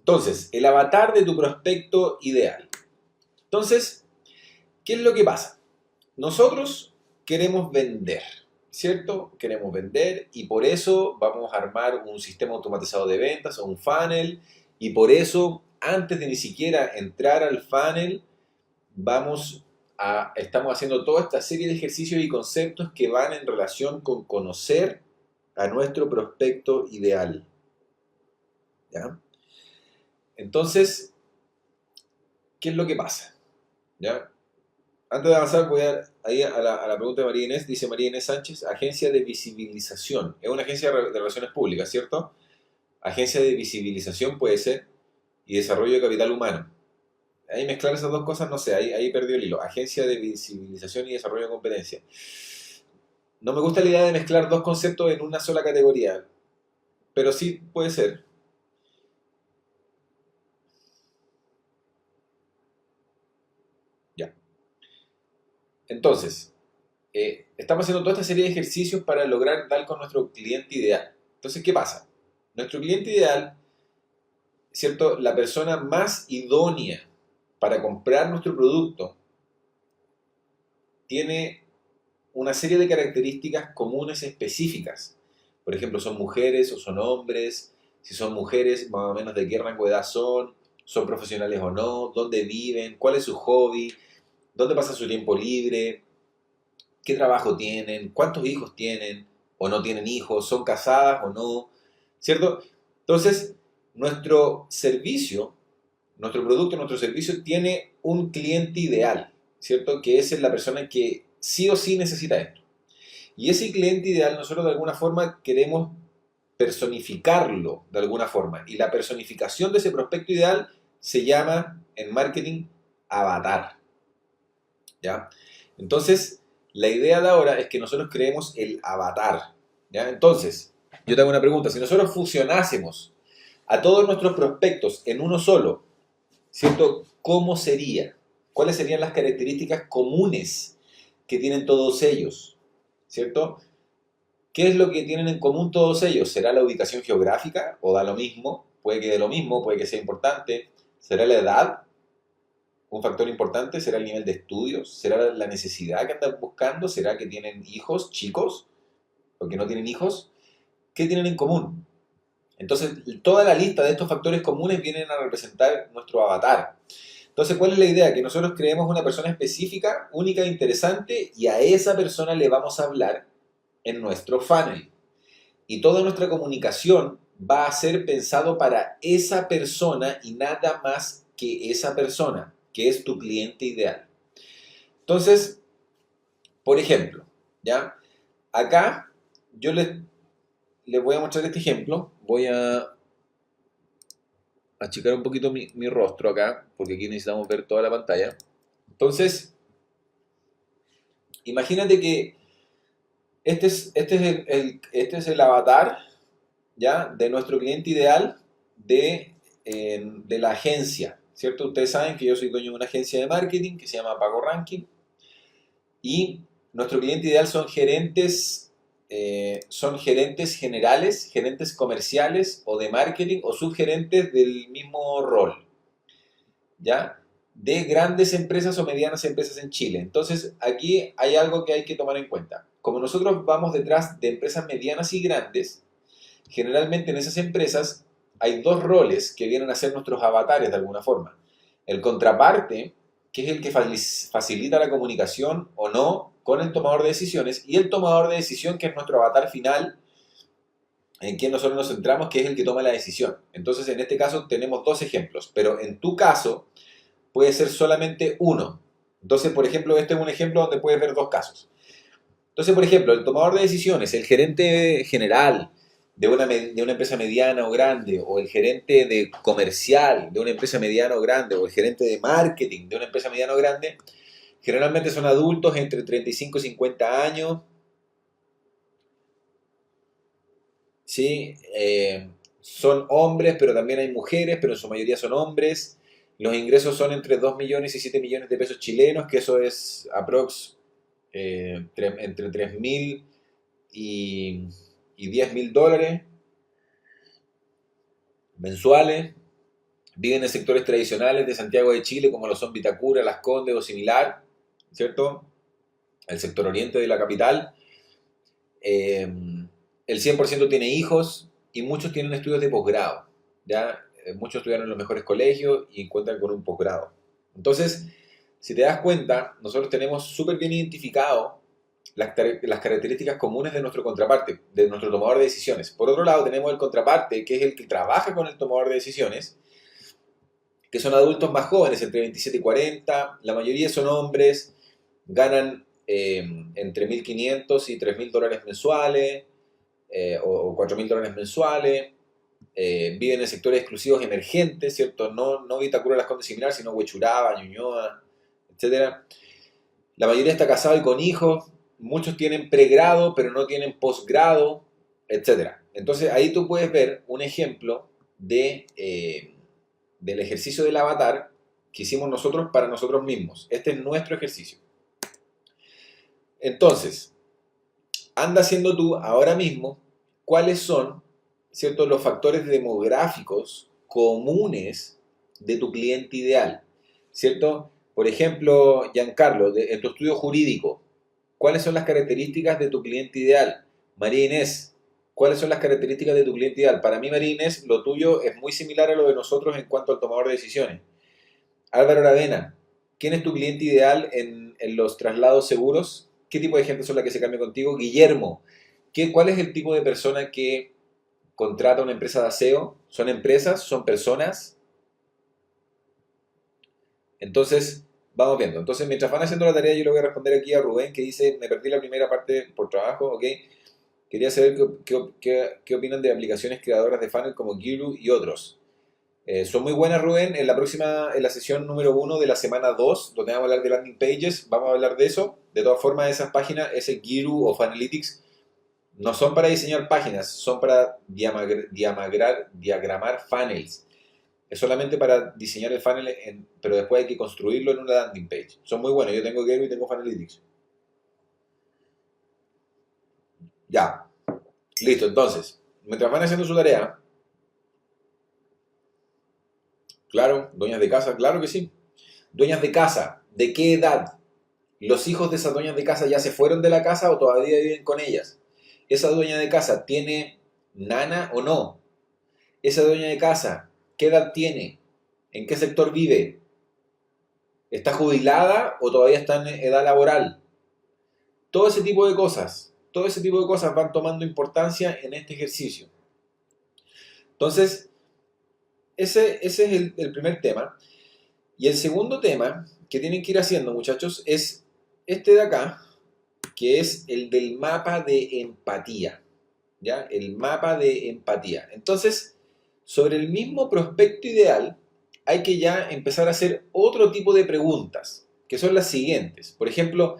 Entonces, el avatar de tu prospecto ideal. Entonces, ¿qué es lo que pasa? Nosotros queremos vender, ¿cierto? Queremos vender y por eso vamos a armar un sistema automatizado de ventas o un funnel y por eso, antes de ni siquiera entrar al funnel, estamos haciendo toda esta serie de ejercicios y conceptos que van en relación con conocer a nuestro prospecto ideal. ¿Ya? Entonces, ¿qué es lo que pasa? ¿Ya? Antes de avanzar, voy ahí a la pregunta de María Inés. Dice María Inés Sánchez, agencia de visibilización. Es una agencia de relaciones públicas, ¿cierto? Agencia de visibilización puede ser y desarrollo de capital humano. Ahí mezclar esas dos cosas, no sé, ahí perdió el hilo. Agencia de visibilización y desarrollo de competencia. No me gusta la idea de mezclar dos conceptos en una sola categoría, pero sí puede ser. Ya. Entonces, estamos haciendo toda esta serie de ejercicios para lograr dar con nuestro cliente ideal. Entonces, ¿qué pasa? Nuestro cliente ideal, ¿cierto? La persona más idónea para comprar nuestro producto tiene una serie de características comunes específicas. Por ejemplo, son mujeres o son hombres. Si son mujeres, más o menos de qué rango de edad son profesionales o no, dónde viven, cuál es su hobby, dónde pasa su tiempo libre, qué trabajo tienen, cuántos hijos tienen o no tienen hijos, son casadas o no, ¿cierto? Entonces, nuestro servicio, nuestro producto, nuestro servicio tiene un cliente ideal, ¿cierto? Que es la persona que sí o sí necesita esto. Y ese cliente ideal nosotros de alguna forma queremos personificarlo de alguna forma. Y la personificación de ese prospecto ideal se llama en marketing avatar. ¿Ya? Entonces, la idea de ahora es que nosotros creemos el avatar. ¿Ya? Entonces, yo te hago una pregunta. Si nosotros fusionásemos a todos nuestros prospectos en uno solo, ¿cierto? ¿Cómo sería? ¿Cuáles serían las características comunes que tienen todos ellos? ¿Cierto? ¿Qué es lo que tienen en común todos ellos? ¿Será la ubicación geográfica o da lo mismo? Puede que dé lo mismo, puede que sea importante. ¿Será la edad? Un factor importante. ¿Será el nivel de estudios? ¿Será la necesidad que andan buscando? ¿Será que tienen hijos, chicos? ¿O que no tienen hijos? ¿Qué tienen en común? Entonces, toda la lista de estos factores comunes vienen a representar nuestro avatar. Entonces, ¿cuál es la idea? Que nosotros creemos una persona específica, única e interesante, y a esa persona le vamos a hablar en nuestro funnel. Y toda nuestra comunicación va a ser pensado para esa persona y nada más que esa persona, que es tu cliente ideal. Entonces, por ejemplo, ¿ya? Acá yo les voy a mostrar este ejemplo. Voy a achicar un poquito mi rostro acá, porque aquí necesitamos ver toda la pantalla. Entonces, imagínate que este es el avatar, ¿ya? De nuestro cliente ideal de la agencia, ¿cierto? Ustedes saben que yo soy dueño de una agencia de marketing que se llama Pago Ranking y nuestro cliente ideal son gerentes generales, gerentes comerciales o de marketing o subgerentes del mismo rol, ¿ya? De grandes empresas o medianas empresas en Chile. Entonces, aquí hay algo que hay que tomar en cuenta. Como nosotros vamos detrás de empresas medianas y grandes, generalmente en esas empresas hay dos roles que vienen a ser nuestros avatares de alguna forma. El contraparte, que es el que facilita la comunicación o no con el tomador de decisiones, y el tomador de decisión, que es nuestro avatar final, en quien nosotros nos centramos, que es el que toma la decisión. Entonces, en este caso tenemos dos ejemplos, pero en tu caso puede ser solamente uno. Entonces, por ejemplo, este es un ejemplo donde puedes ver dos casos. Entonces, por ejemplo, el tomador de decisiones, el gerente general de una empresa mediana o grande, o el gerente de comercial de una empresa mediana o grande, o el gerente de marketing de una empresa mediana o grande, generalmente son adultos entre 35 y 50 años, ¿sí? Son hombres, pero también hay mujeres, pero en su mayoría son hombres. Los ingresos son entre 2 millones y 7 millones de pesos chilenos, que eso es aprox entre 3.000 y $10.000 mensuales. viven en sectores tradicionales de Santiago de Chile, como lo son Vitacura, Las Condes o similar, ¿cierto? El sector oriente de la capital. El 100% tiene hijos y muchos tienen estudios de posgrado. ¿Ya? Muchos estudiaron en los mejores colegios y cuentan con un posgrado. Entonces, si te das cuenta, nosotros tenemos súper bien identificado las características comunes de nuestro contraparte, de nuestro tomador de decisiones. Por otro lado, tenemos el contraparte, que es el que trabaja con el tomador de decisiones, que son adultos más jóvenes, entre 27 y 40, la mayoría son hombres, ganan entre 1.500 y 3.000 dólares mensuales, o 4.000 dólares mensuales, viven en sectores exclusivos emergentes, ¿cierto? No Vitacura, Las Condes similar, sino Huechuraba, Ñuñoa, etcétera. La mayoría está casada y con hijos, muchos tienen pregrado, pero no tienen posgrado, etcétera. Entonces ahí tú puedes ver un ejemplo del ejercicio del avatar que hicimos nosotros para nosotros mismos. Este es nuestro ejercicio. Entonces, anda haciendo tú ahora mismo cuáles son, ¿cierto?, los factores demográficos comunes de tu cliente ideal, ¿cierto? Por ejemplo, Giancarlo, en tu estudio jurídico, ¿cuáles son las características de tu cliente ideal? María Inés, ¿cuáles son las características de tu cliente ideal? Para mí, María Inés, lo tuyo es muy similar a lo de nosotros en cuanto al tomador de decisiones. Álvaro Aravena, ¿quién es tu cliente ideal en los traslados seguros? ¿Qué tipo de gente son la que se cambia contigo? Guillermo, ¿cuál es el tipo de persona que contrata una empresa de aseo? ¿Son empresas? ¿Son personas? Entonces, vamos viendo. Entonces, mientras van haciendo la tarea, yo le voy a responder aquí a Rubén, que dice, me perdí la primera parte por trabajo, ¿ok? Quería saber qué opinan de aplicaciones creadoras de funnel como Giru y otros. Son muy buenas, Rubén. En la sesión número 1 de la semana 2, donde vamos a hablar de landing pages, vamos a hablar de eso. De todas formas, esas páginas, ese Giru o Funnelytics, no son para diseñar páginas, son para diagramar funnels. Es solamente para diseñar el funnel, pero después hay que construirlo en una landing page. Son muy buenos. Yo tengo Giru y tengo Funnelytics. Ya. Listo. Entonces, mientras van haciendo su tarea, claro, dueñas de casa, claro que sí. Dueñas de casa, ¿de qué edad? ¿Los hijos de esas dueñas de casa ya se fueron de la casa o todavía viven con ellas? ¿Esa dueña de casa tiene nana o no? ¿Esa dueña de casa qué edad tiene? ¿En qué sector vive? ¿Está jubilada o todavía está en edad laboral? Todo ese tipo de cosas van tomando importancia en este ejercicio. Entonces, ese es el primer tema. Y el segundo tema que tienen que ir haciendo, muchachos, es este de acá, que es el del mapa de empatía. ¿Ya? El mapa de empatía. Entonces, sobre el mismo prospecto ideal, hay que ya empezar a hacer otro tipo de preguntas, que son las siguientes. Por ejemplo,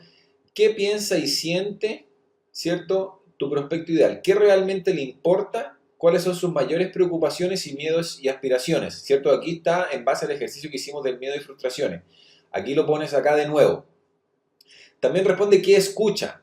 ¿qué piensa y siente, cierto, tu prospecto ideal? ¿Qué realmente le importa? ¿Cuáles son sus mayores preocupaciones y miedos y aspiraciones? ¿Cierto? Aquí está en base al ejercicio que hicimos del miedo y frustraciones. Aquí lo pones acá de nuevo. También responde qué escucha,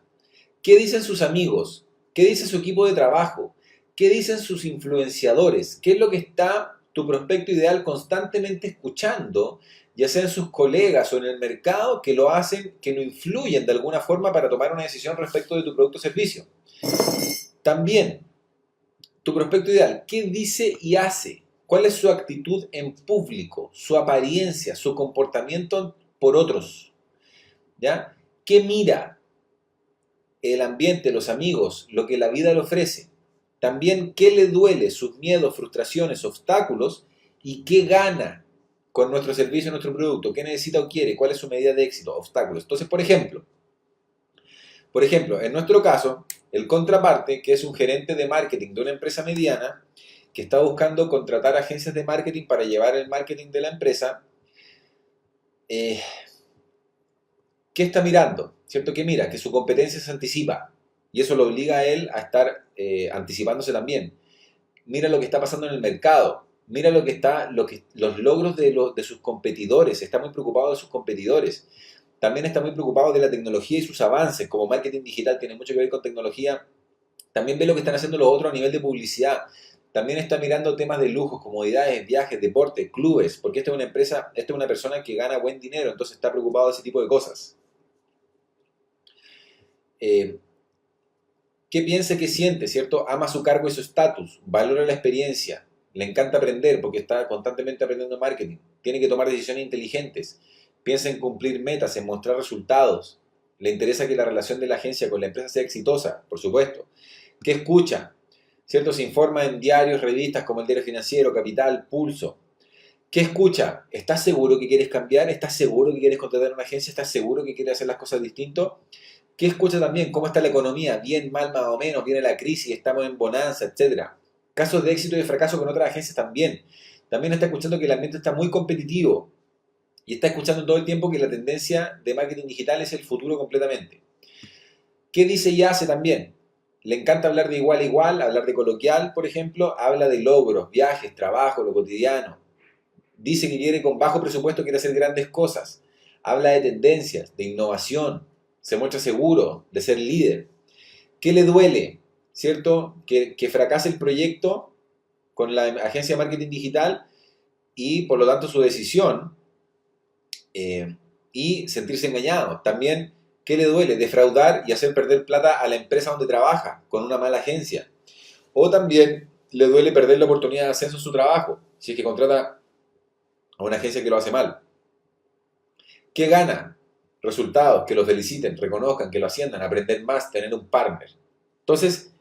qué dicen sus amigos, qué dice su equipo de trabajo, qué dicen sus influenciadores, qué es lo que está tu prospecto ideal constantemente escuchando, ya sean sus colegas o en el mercado, que lo hacen, que lo influyen de alguna forma para tomar una decisión respecto de tu producto o servicio. También, tu prospecto ideal, ¿qué dice y hace? ¿Cuál es su actitud en público, su apariencia, su comportamiento por otros? ¿Ya? ¿Qué mira? El ambiente, los amigos, lo que la vida le ofrece. También qué le duele, sus miedos, frustraciones, obstáculos y qué gana con nuestro servicio, nuestro producto, qué necesita o quiere, cuál es su medida de éxito, obstáculos. Entonces, por ejemplo, en nuestro caso, el contraparte, que es un gerente de marketing de una empresa mediana, que está buscando contratar agencias de marketing para llevar el marketing de la empresa, ¿qué está mirando? ¿Cierto? ¿Qué mira? Que su competencia se anticipa. Y eso lo obliga a él a estar anticipándose también. Mira lo que está pasando en el mercado. Mira los logros de sus competidores. Está muy preocupado de sus competidores. También está muy preocupado de la tecnología y sus avances. Como marketing digital tiene mucho que ver con tecnología, también ve lo que están haciendo los otros a nivel de publicidad. También está mirando temas de lujos, comodidades, viajes, deporte, clubes, porque esta es una empresa, esta es una persona que gana buen dinero, entonces está preocupado de ese tipo de cosas. ¿Qué piensa, qué siente, cierto? Ama su cargo y su estatus, valora la experiencia, le encanta aprender porque está constantemente aprendiendo marketing, tiene que tomar decisiones inteligentes, piensa en cumplir metas, en mostrar resultados, le interesa que la relación de la agencia con la empresa sea exitosa, por supuesto. ¿Qué escucha? ¿Cierto? Se informa en diarios, revistas como el Diario Financiero, Capital, Pulso. ¿Qué escucha? ¿Estás seguro que quieres cambiar? ¿Estás seguro que quieres contratar una agencia? ¿Estás seguro que quieres hacer las cosas distinto? ¿Qué escucha también? ¿Cómo está la economía? Bien, mal, más o menos, viene la crisis, estamos en bonanza, etcétera. Casos de éxito y de fracaso con otras agencias también. También está escuchando que el ambiente está muy competitivo y está escuchando todo el tiempo que la tendencia de marketing digital es el futuro completamente. ¿Qué dice y hace también? Le encanta hablar de igual a igual, hablar de coloquial, por ejemplo, habla de logros, viajes, trabajo, lo cotidiano. Dice que quiere con bajo presupuesto, quiere hacer grandes cosas. Habla de tendencias, de innovación, se muestra seguro de ser líder. ¿Qué le duele? ¿Cierto? Que fracase el proyecto con la agencia de marketing digital y por lo tanto su decisión y sentirse engañado. También, ¿qué le duele? Defraudar y hacer perder plata a la empresa donde trabaja con una mala agencia. O también le duele perder la oportunidad de ascenso en su trabajo si es que contrata a una agencia que lo hace mal. ¿Qué gana? Resultados, que lo feliciten, reconozcan, que lo asciendan, aprender más, tener un partner. Entonces,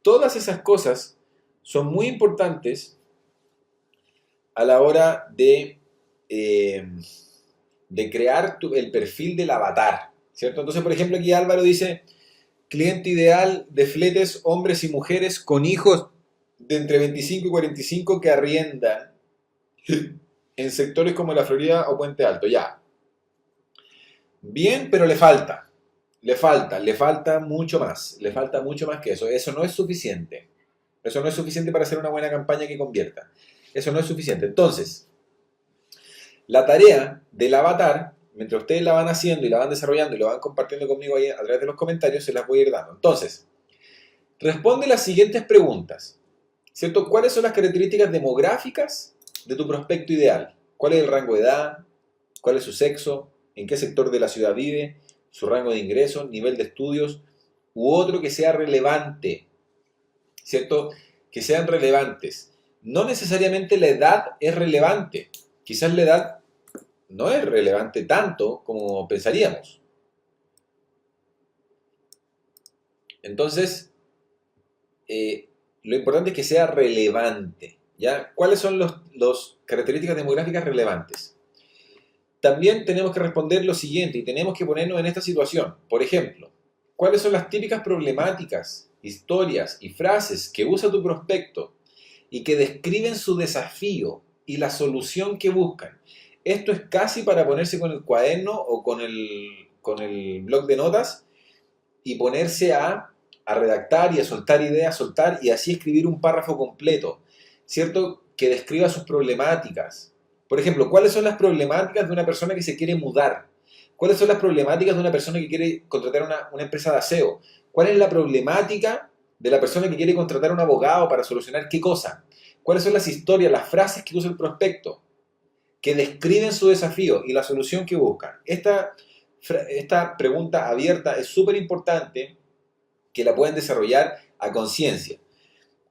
todas esas cosas son muy importantes a la hora de crear el perfil del avatar, ¿cierto? Entonces, por ejemplo, aquí Álvaro dice, cliente ideal de fletes, hombres y mujeres con hijos de entre 25 y 45 que arriendan en sectores como la Florida o Puente Alto, ya. Bien, pero le falta mucho más, le falta mucho más que eso. Eso no es suficiente. Eso no es suficiente para hacer una buena campaña que convierta. Eso no es suficiente. Entonces, la tarea del avatar, mientras ustedes la van haciendo y la van desarrollando y lo van compartiendo conmigo ahí a través de los comentarios, se las voy a ir dando. Entonces, responde las siguientes preguntas, ¿cierto? ¿Cuáles son las características demográficas de tu prospecto ideal? ¿Cuál es el rango de edad? ¿Cuál es su sexo? ¿En qué sector de la ciudad vive? ¿Su rango de ingresos? ¿Nivel de estudios? U otro que sea relevante, ¿cierto? Que sean relevantes. No necesariamente la edad es relevante. Quizás la edad no es relevante tanto como pensaríamos. Entonces, lo importante es que sea relevante, ¿ya? ¿Cuáles son las características demográficas relevantes? También tenemos que responder lo siguiente y tenemos que ponernos en esta situación. Por ejemplo, ¿cuáles son las típicas problemáticas, historias y frases que usa tu prospecto y que describen su desafío y la solución que buscan? Esto es casi para ponerse con el cuaderno o con el blog de notas y ponerse a redactar y a soltar ideas, soltar y así escribir un párrafo completo, ¿cierto? Que describa sus problemáticas. Por ejemplo, ¿cuáles son las problemáticas de una persona que se quiere mudar? ¿Cuáles son las problemáticas de una persona que quiere contratar una empresa de aseo? ¿Cuál es la problemática de la persona que quiere contratar un abogado para solucionar qué cosa? ¿Cuáles son las historias, las frases que usa el prospecto que describen su desafío y la solución que buscan? Esta pregunta abierta es súper importante que la pueden desarrollar a conciencia.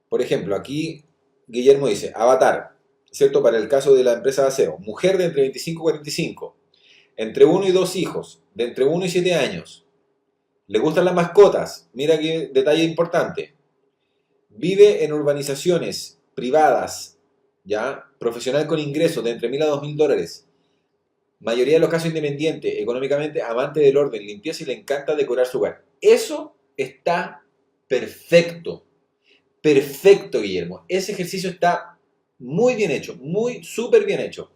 Por ejemplo, aquí Guillermo dice, avatar, ¿cierto? Para el caso de la empresa de aseo, mujer de entre 25 y 45, entre 1 y 2 hijos, de entre 1 y 7 años, le gustan las mascotas, mira qué detalle importante, vive en urbanizaciones privadas, ¿ya? Profesional con ingresos de entre 1.000 a 2.000 dólares, mayoría de los casos independiente, económicamente amante del orden, limpieza y le encanta decorar su hogar. Eso está perfecto. Perfecto, Guillermo. Ese ejercicio está muy bien hecho, muy súper bien hecho.